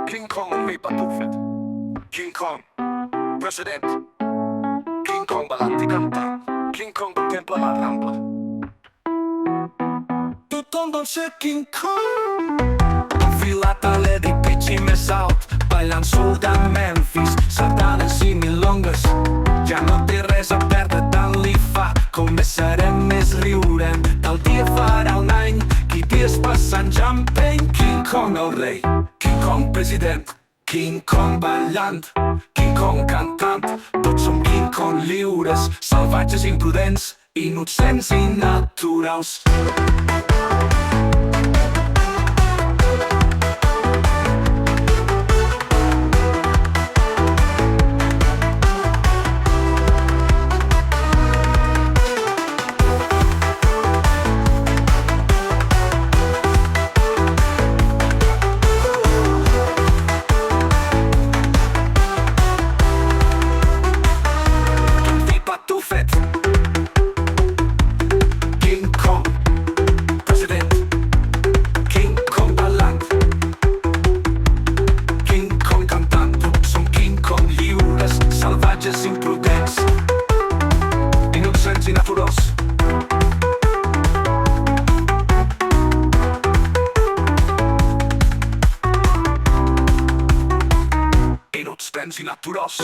King Kong may patufet. King Kong, president. King Kong balanti canta. King Kong contempla la rampa. Tothom vol ser King Kong. Enfilat a l'edifici més alt, ballant soul de Memphis, sardanes i milongues. Ja no té res a perdre, tant li fa. Començarem més riurem, tal dia farà un any. Qui dies passant ja empeny. King Kong el rei, King Kong president, King Kong ballant, King Kong cantant. Tots som King Kong lliures, salvatges, imprudents, innocents i naturals. King Kong, president, King Kong ballant, King Kong cantant. Tots som King Kong lliures, salvatges, imprudents, innocents i naturals. Innocents i naturals.